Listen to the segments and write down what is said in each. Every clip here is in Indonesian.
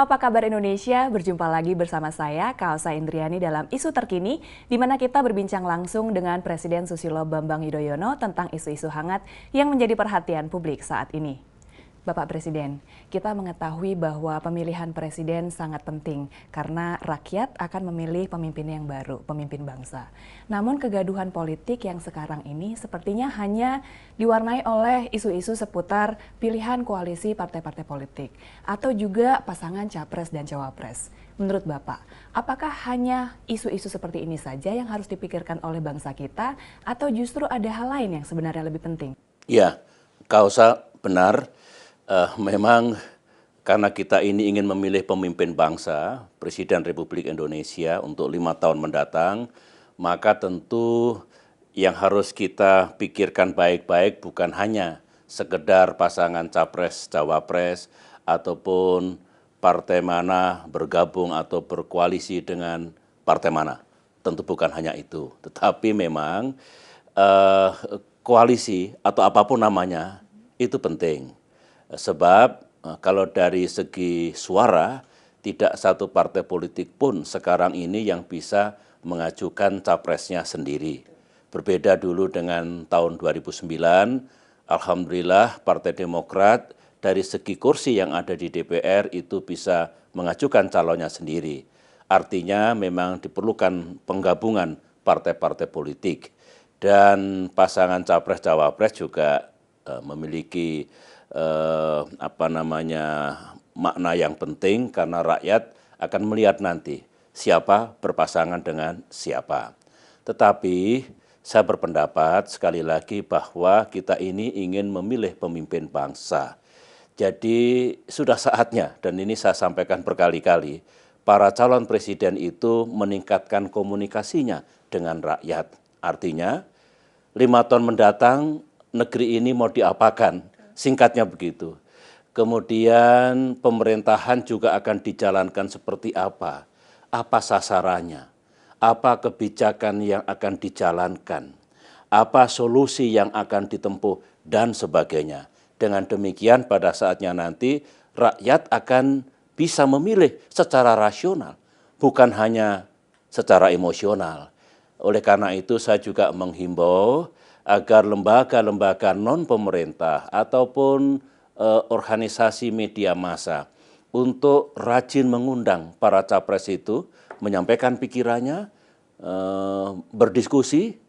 apa kabar Indonesia? Berjumpa lagi bersama saya, Kausa Indriani dalam Isu Terkini, di mana kita berbincang langsung dengan Presiden Susilo Bambang Yudhoyono tentang isu-isu hangat yang menjadi perhatian publik saat ini. Bapak Presiden, kita mengetahui bahwa pemilihan presiden sangat penting karena rakyat akan memilih pemimpin yang baru, pemimpin bangsa. Namun kegaduhan politik yang sekarang ini sepertinya hanya diwarnai oleh isu-isu seputar pilihan koalisi partai-partai politik atau juga pasangan capres dan cawapres. Menurut Bapak, apakah hanya isu-isu seperti ini saja yang harus dipikirkan oleh bangsa kita atau justru ada hal lain yang sebenarnya lebih penting? Ya, Kausa benar. Memang karena kita ini ingin memilih pemimpin bangsa, Presiden Republik Indonesia untuk 5 tahun mendatang, maka tentu yang harus kita pikirkan baik-baik bukan hanya sekedar pasangan capres-cawapres ataupun partai mana bergabung atau berkoalisi dengan partai mana. Tentu bukan hanya itu, tetapi memang koalisi atau apapun namanya itu penting. Sebab kalau dari segi suara, tidak satu partai politik pun sekarang ini yang bisa mengajukan capresnya sendiri. Berbeda dulu dengan tahun 2009, alhamdulillah Partai Demokrat dari segi kursi yang ada di DPR itu bisa mengajukan calonnya sendiri. Artinya memang diperlukan penggabungan partai-partai politik. Dan pasangan capres-cawapres juga memiliki makna yang penting karena rakyat akan melihat nanti siapa berpasangan dengan siapa. Tetapi saya berpendapat sekali lagi bahwa kita ini ingin memilih pemimpin bangsa. Jadi sudah saatnya, dan ini saya sampaikan berkali-kali, para calon presiden itu meningkatkan komunikasinya dengan rakyat. Artinya 5 tahun mendatang negeri ini mau diapakan? Singkatnya begitu. Kemudian pemerintahan juga akan dijalankan seperti apa sasarannya, apa kebijakan yang akan dijalankan, apa solusi yang akan ditempuh, dan sebagainya. Dengan demikian pada saatnya nanti rakyat akan bisa memilih secara rasional, bukan hanya secara emosional. Oleh karena itu saya juga menghimbau agar lembaga-lembaga non-pemerintah ataupun organisasi media massa untuk rajin mengundang para capres itu, menyampaikan pikirannya, berdiskusi,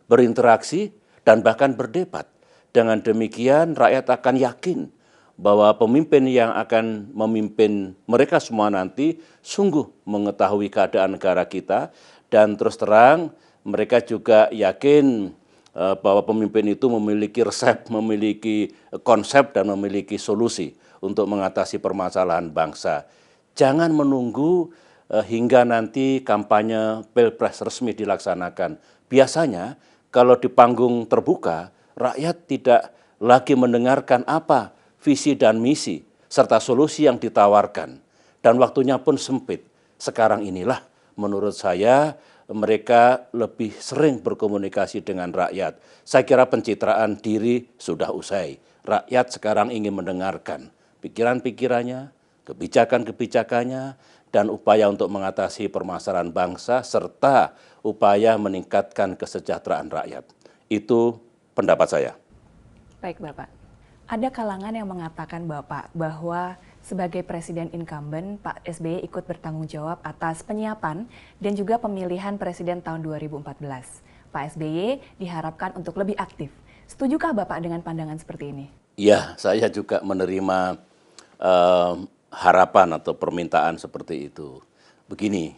berinteraksi, dan bahkan berdebat. Dengan demikian rakyat akan yakin bahwa pemimpin yang akan memimpin mereka semua nanti sungguh mengetahui keadaan negara kita, dan terus terang mereka juga yakin bahwa pemimpin itu memiliki resep, memiliki konsep, dan memiliki solusi untuk mengatasi permasalahan bangsa. Jangan menunggu hingga nanti kampanye Pilpres resmi dilaksanakan. Biasanya kalau di panggung terbuka, rakyat tidak lagi mendengarkan apa visi dan misi serta solusi yang ditawarkan. Dan waktunya pun sempit. Sekarang inilah menurut saya mereka lebih sering berkomunikasi dengan rakyat. Saya kira pencitraan diri sudah usai. Rakyat sekarang ingin mendengarkan pikiran-pikirannya, kebijakan-kebijakannya, dan upaya untuk mengatasi permasalahan bangsa, serta upaya meningkatkan kesejahteraan rakyat. Itu pendapat saya. Baik Bapak. Ada kalangan yang mengatakan Bapak bahwa sebagai Presiden incumbent, Pak SBY ikut bertanggung jawab atas penyiapan dan juga pemilihan Presiden tahun 2014. Pak SBY diharapkan untuk lebih aktif. Setujukah Bapak dengan pandangan seperti ini? Ya, saya juga menerima harapan atau permintaan seperti itu. Begini,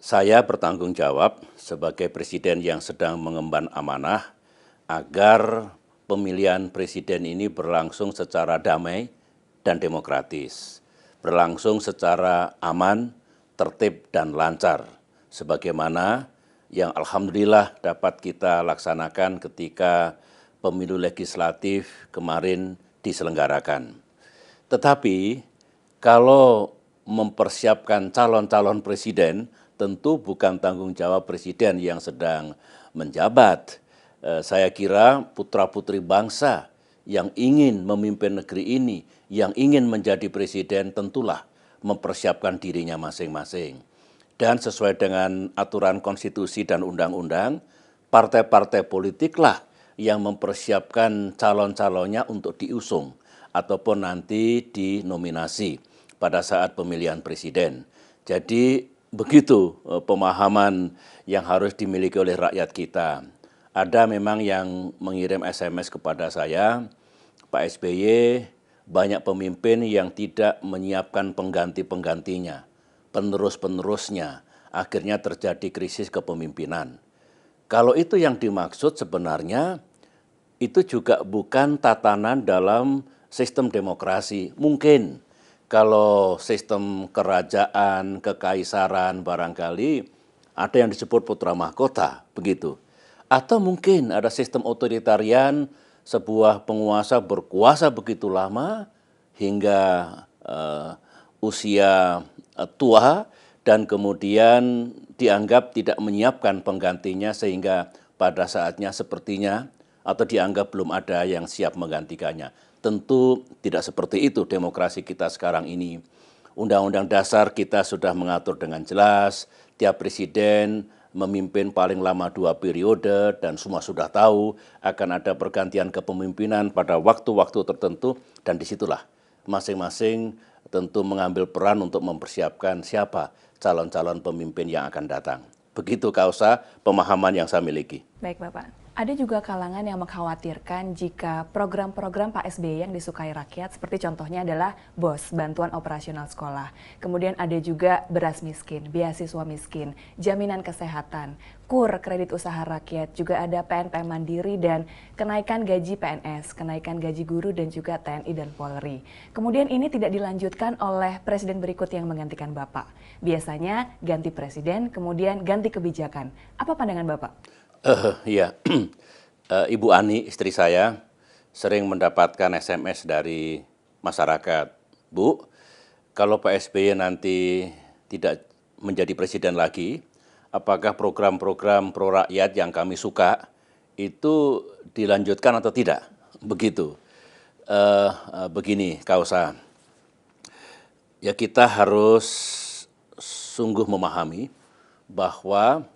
saya bertanggung jawab sebagai Presiden yang sedang mengemban amanah agar pemilihan presiden ini berlangsung secara damai dan demokratis, berlangsung secara aman, tertib, dan lancar, sebagaimana yang alhamdulillah dapat kita laksanakan ketika pemilu legislatif kemarin diselenggarakan. Tetapi kalau mempersiapkan calon-calon presiden, tentu bukan tanggung jawab presiden yang sedang menjabat. Saya kira putra-putri bangsa yang ingin memimpin negeri ini, yang ingin menjadi presiden tentulah mempersiapkan dirinya masing-masing. Dan sesuai dengan aturan konstitusi dan undang-undang, partai-partai politiklah yang mempersiapkan calon-calonnya untuk diusung ataupun nanti dinominasi pada saat pemilihan presiden. Jadi begitu pemahaman yang harus dimiliki oleh rakyat kita. Ada memang yang mengirim SMS kepada saya, Pak SBY, banyak pemimpin yang tidak menyiapkan pengganti-penggantinya, penerus-penerusnya, akhirnya terjadi krisis kepemimpinan. Kalau itu yang dimaksud sebenarnya, itu juga bukan tatanan dalam sistem demokrasi. Mungkin kalau sistem kerajaan, kekaisaran barangkali ada yang disebut putra mahkota, begitu. Atau mungkin ada sistem otoritarian, sebuah penguasa berkuasa begitu lama hingga usia tua dan kemudian dianggap tidak menyiapkan penggantinya sehingga pada saatnya sepertinya atau dianggap belum ada yang siap menggantikannya. Tentu tidak seperti itu demokrasi kita sekarang ini. Undang-undang dasar kita sudah mengatur dengan jelas, tiap presiden memimpin paling lama 2 periode dan semua sudah tahu akan ada pergantian kepemimpinan pada waktu-waktu tertentu dan disitulah masing-masing tentu mengambil peran untuk mempersiapkan siapa calon-calon pemimpin yang akan datang. Begitu Kausa pemahaman yang saya miliki. Baik Bapak. Ada juga kalangan yang mengkhawatirkan jika program-program Pak SBY yang disukai rakyat, seperti contohnya adalah BOS, Bantuan Operasional Sekolah. Kemudian ada juga beras miskin, beasiswa miskin, jaminan kesehatan, KUR, kredit usaha rakyat, juga ada PNPM Mandiri dan kenaikan gaji PNS, kenaikan gaji guru dan juga TNI dan Polri. Kemudian ini tidak dilanjutkan oleh presiden berikut yang menggantikan Bapak. Biasanya ganti presiden, kemudian ganti kebijakan. Apa pandangan Bapak? Ya, Ibu Ani, istri saya, sering mendapatkan SMS dari masyarakat. Bu, kalau Pak SBY nanti tidak menjadi presiden lagi, apakah program-program pro rakyat yang kami suka itu dilanjutkan atau tidak? Begitu. Begini, Kausa. Ya kita harus sungguh memahami bahwa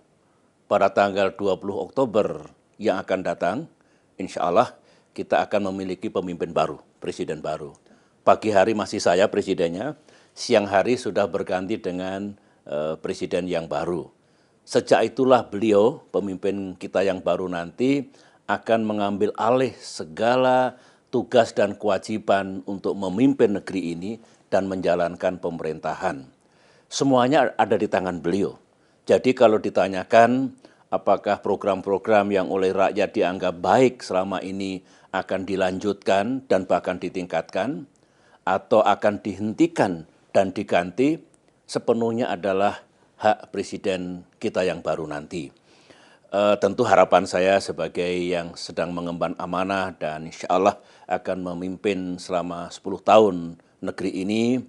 pada tanggal 20 Oktober yang akan datang, insya Allah kita akan memiliki pemimpin baru, presiden baru. Pagi hari masih saya presidennya, siang hari sudah berganti dengan presiden yang baru. Sejak itulah beliau, pemimpin kita yang baru nanti, akan mengambil alih segala tugas dan kewajiban untuk memimpin negeri ini dan menjalankan pemerintahan. Semuanya ada di tangan beliau. Jadi kalau ditanyakan apakah program-program yang oleh rakyat dianggap baik selama ini akan dilanjutkan dan bahkan ditingkatkan atau akan dihentikan dan diganti, sepenuhnya adalah hak presiden kita yang baru nanti. Tentu harapan saya sebagai yang sedang mengemban amanah dan insya Allah akan memimpin selama 10 tahun negeri ini,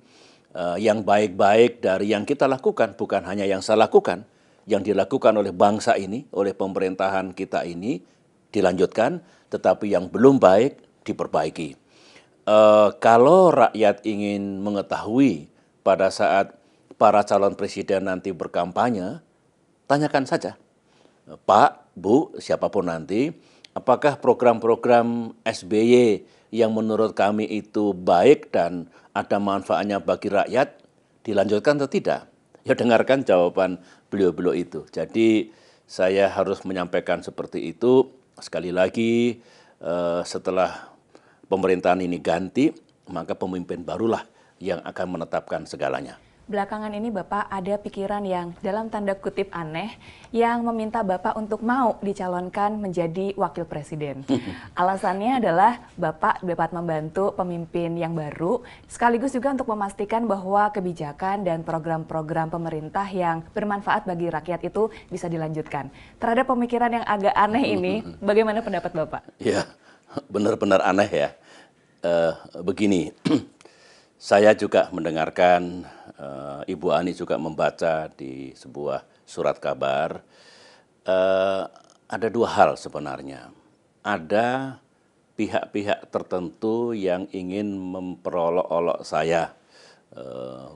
yang baik-baik dari yang kita lakukan, bukan hanya yang saya lakukan, yang dilakukan oleh bangsa ini, oleh pemerintahan kita ini dilanjutkan, tetapi yang belum baik diperbaiki. Kalau rakyat ingin mengetahui pada saat para calon presiden nanti berkampanye, tanyakan saja, Pak, Bu, siapapun nanti, apakah program-program SBY yang menurut kami itu baik dan ada manfaatnya bagi rakyat, dilanjutkan atau tidak? Ya dengarkan jawaban beliau-beliau itu. Jadi saya harus menyampaikan seperti itu. Sekali lagi setelah pemerintahan ini ganti, maka pemimpin barulah yang akan menetapkan segalanya. Belakangan ini Bapak ada pikiran yang dalam tanda kutip aneh yang meminta Bapak untuk mau dicalonkan menjadi wakil presiden. Alasannya adalah Bapak dapat membantu pemimpin yang baru sekaligus juga untuk memastikan bahwa kebijakan dan program-program pemerintah yang bermanfaat bagi rakyat itu bisa dilanjutkan. Terhadap pemikiran yang agak aneh ini, bagaimana pendapat Bapak? Ya, benar-benar aneh ya. Begini, saya juga mendengarkan, Ibu Ani juga membaca di sebuah surat kabar, ada dua hal sebenarnya. Ada pihak-pihak tertentu yang ingin memperolok-olok saya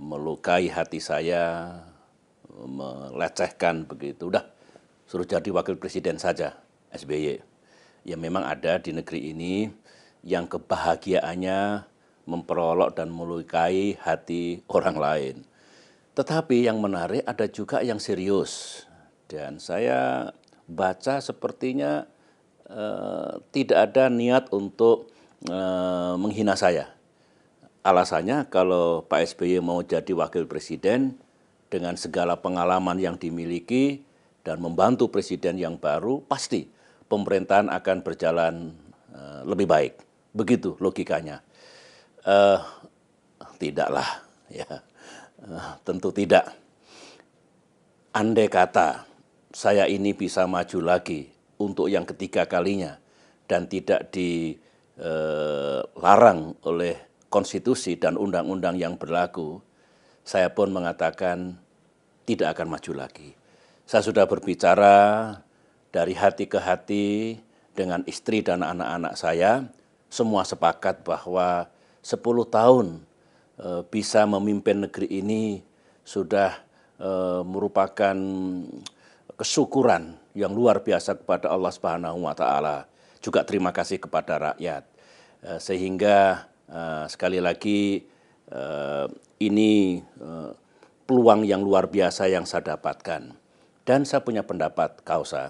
melukai hati saya, melecehkan begitu. Udah, suruh jadi wakil presiden saja SBY. Ya memang ada di negeri ini yang kebahagiaannya memperolok dan melukai hati orang lain. Tetapi yang menarik ada juga yang serius. Dan saya baca sepertinya tidak ada niat untuk menghina saya. Alasannya kalau Pak SBY mau jadi wakil presiden dengan segala pengalaman yang dimiliki dan membantu presiden yang baru, pasti pemerintahan akan berjalan lebih baik. Begitu logikanya. Tidaklah, ya. Tentu tidak. Andai kata saya ini bisa maju lagi untuk yang ketiga kalinya dan tidak dilarang oleh konstitusi dan undang-undang yang berlaku, saya pun mengatakan tidak akan maju lagi. Saya sudah berbicara dari hati ke hati dengan istri dan anak-anak saya, semua sepakat bahwa 10 tahun bisa memimpin negeri ini sudah merupakan kesyukuran yang luar biasa kepada Allah Subhanahu wa taala. Juga terima kasih kepada rakyat. Sehingga sekali lagi ini peluang yang luar biasa yang saya dapatkan. Dan saya punya pendapat, Kausa.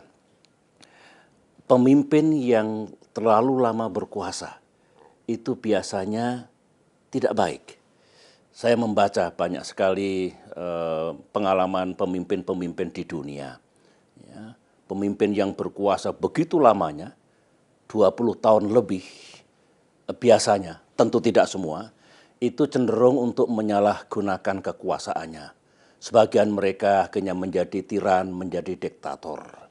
Pemimpin yang terlalu lama berkuasa itu biasanya tidak baik. Saya membaca banyak sekali pengalaman pemimpin-pemimpin di dunia. Ya, pemimpin yang berkuasa begitu lamanya, 20 tahun lebih, biasanya, tentu tidak semua, itu cenderung untuk menyalahgunakan kekuasaannya. Sebagian mereka akhirnya menjadi tiran, menjadi diktator.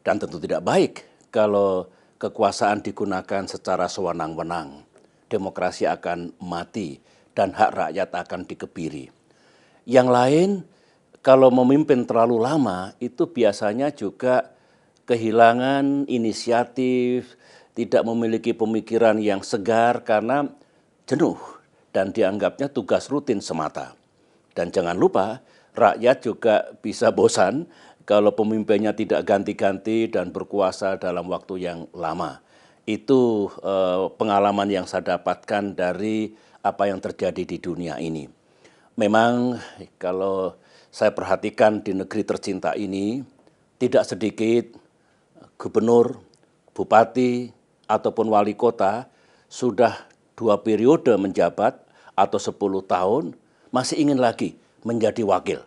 Dan tentu tidak baik kalau kekuasaan digunakan secara sewenang-wenang. Demokrasi akan mati dan hak rakyat akan dikebiri. Yang lain, kalau memimpin terlalu lama, itu biasanya juga kehilangan inisiatif, tidak memiliki pemikiran yang segar karena jenuh dan dianggapnya tugas rutin semata. Dan jangan lupa, rakyat juga bisa bosan kalau pemimpinnya tidak ganti-ganti dan berkuasa dalam waktu yang lama. Itu pengalaman yang saya dapatkan dari apa yang terjadi di dunia ini. Memang kalau saya perhatikan di negeri tercinta ini, tidak sedikit gubernur, bupati, ataupun wali kota sudah 2 periode menjabat atau 10 tahun masih ingin lagi menjadi wakil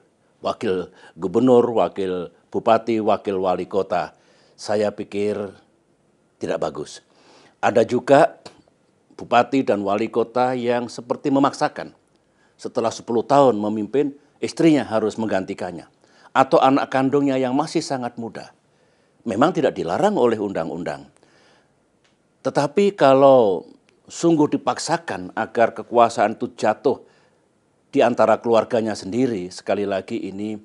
gubernur, wakil bupati, wakil wali kota. Saya pikir tidak bagus. Ada juga bupati dan wali kota yang seperti memaksakan. Setelah 10 tahun memimpin, istrinya harus menggantikannya. Atau anak kandungnya yang masih sangat muda. Memang tidak dilarang oleh undang-undang. Tetapi kalau sungguh dipaksakan agar kekuasaan itu jatuh di antara keluarganya sendiri, sekali lagi ini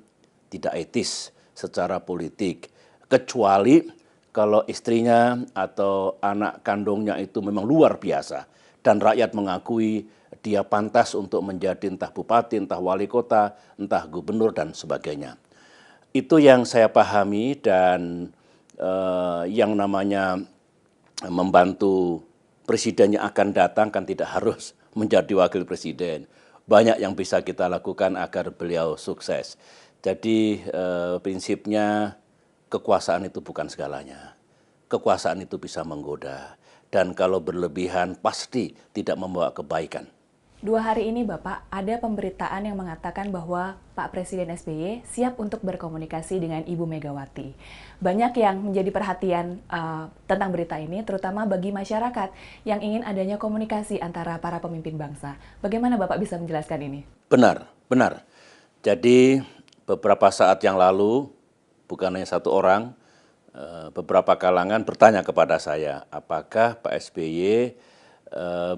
tidak etis secara politik. Kecuali kalau istrinya atau anak kandungnya itu memang luar biasa dan rakyat mengakui dia pantas untuk menjadi entah bupati, entah wali kota, entah gubernur dan sebagainya. Itu yang saya pahami dan yang namanya membantu presiden yang akan datang kan tidak harus menjadi wakil presiden. Banyak yang bisa kita lakukan agar beliau sukses. Jadi prinsipnya kekuasaan itu bukan segalanya. Kekuasaan itu bisa menggoda. Dan kalau berlebihan pasti tidak membawa kebaikan. 2 hari ini Bapak, ada pemberitaan yang mengatakan bahwa Pak Presiden SBY siap untuk berkomunikasi dengan Ibu Megawati. Banyak yang menjadi perhatian tentang berita ini, terutama bagi masyarakat yang ingin adanya komunikasi antara para pemimpin bangsa. Bagaimana Bapak bisa menjelaskan ini? Benar, benar. Jadi beberapa saat yang lalu, bukan hanya satu orang, beberapa kalangan bertanya kepada saya, apakah Pak SBY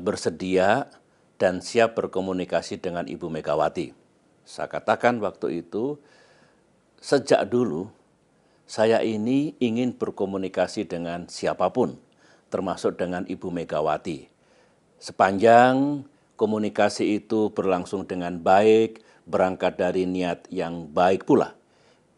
bersedia dan siap berkomunikasi dengan Ibu Megawati. Saya katakan waktu itu, sejak dulu saya ini ingin berkomunikasi dengan siapapun, termasuk dengan Ibu Megawati. Sepanjang komunikasi itu berlangsung dengan baik, berangkat dari niat yang baik pula.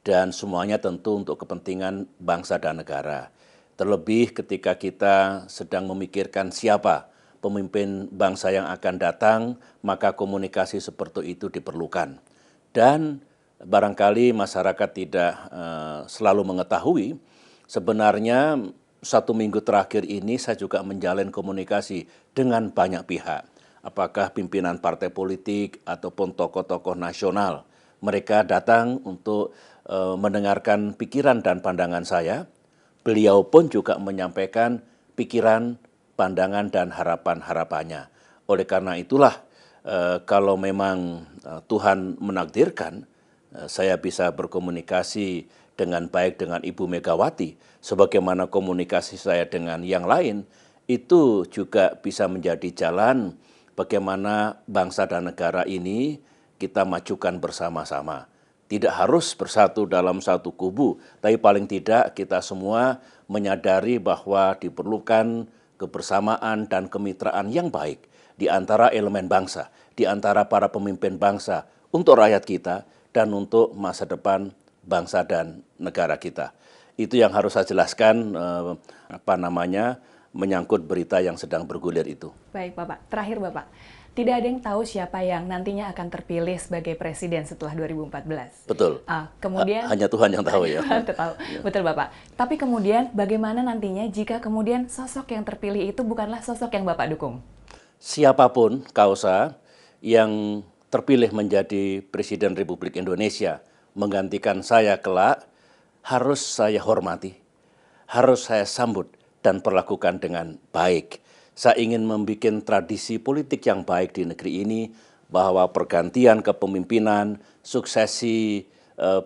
Dan semuanya tentu untuk kepentingan bangsa dan negara. Terlebih ketika kita sedang memikirkan siapa pemimpin bangsa yang akan datang, maka komunikasi seperti itu diperlukan. Dan barangkali masyarakat tidak selalu mengetahui, sebenarnya 1 minggu terakhir ini saya juga menjalin komunikasi dengan banyak pihak. Apakah pimpinan partai politik ataupun tokoh-tokoh nasional. Mereka datang untuk mendengarkan pikiran dan pandangan saya. Beliau pun juga menyampaikan pikiran, pandangan, dan harapan-harapannya. Oleh karena itulah, kalau memang Tuhan menakdirkan, saya bisa berkomunikasi dengan baik dengan Ibu Megawati, sebagaimana komunikasi saya dengan yang lain, itu juga bisa menjadi jalan bagaimana bangsa dan negara ini kita majukan bersama-sama. Tidak harus bersatu dalam satu kubu, tapi paling tidak kita semua menyadari bahwa diperlukan kebersamaan dan kemitraan yang baik di antara elemen bangsa, di antara para pemimpin bangsa untuk rakyat kita dan untuk masa depan bangsa dan negara kita. Itu yang harus saya jelaskan menyangkut berita yang sedang bergulir itu. Baik Bapak, terakhir Bapak. Tidak ada yang tahu siapa yang nantinya akan terpilih sebagai presiden setelah 2014. Betul. Kemudian hanya Tuhan yang tahu ya. Tahu. Betul Bapak. Tapi kemudian bagaimana nantinya jika kemudian sosok yang terpilih itu bukanlah sosok yang Bapak dukung? Siapapun kausa yang terpilih menjadi Presiden Republik Indonesia menggantikan saya kelak, harus saya hormati, harus saya sambut dan perlakukan dengan baik. Saya ingin membuat tradisi politik yang baik di negeri ini, bahwa pergantian kepemimpinan, suksesi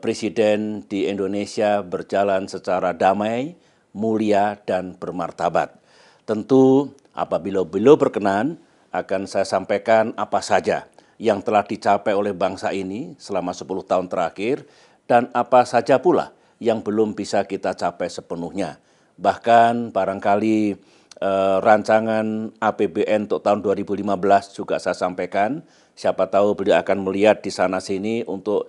presiden di Indonesia berjalan secara damai, mulia, dan bermartabat. Tentu apabila beliau berkenan, akan saya sampaikan apa saja yang telah dicapai oleh bangsa ini selama 10 tahun terakhir, dan apa saja pula yang belum bisa kita capai sepenuhnya. Bahkan barangkali rancangan APBN untuk tahun 2015 juga saya sampaikan. Siapa tahu beliau akan melihat di sana-sini untuk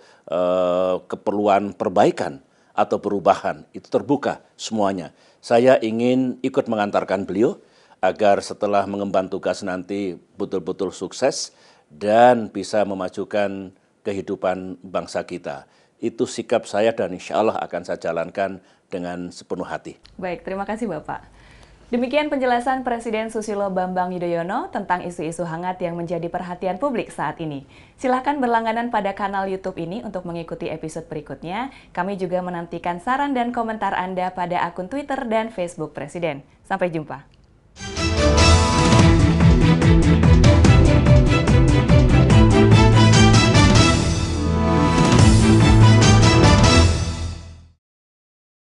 keperluan perbaikan atau perubahan. Itu terbuka semuanya. Saya ingin ikut mengantarkan beliau agar setelah mengemban tugas nanti betul-betul sukses dan bisa memajukan kehidupan bangsa kita. Itu sikap saya dan insya Allah akan saya jalankan dengan sepenuh hati. Baik, terima kasih Bapak. Demikian penjelasan Presiden Susilo Bambang Yudhoyono tentang isu-isu hangat yang menjadi perhatian publik saat ini. Silakan berlangganan pada kanal YouTube ini untuk mengikuti episode berikutnya. Kami juga menantikan saran dan komentar Anda pada akun Twitter dan Facebook Presiden. Sampai jumpa.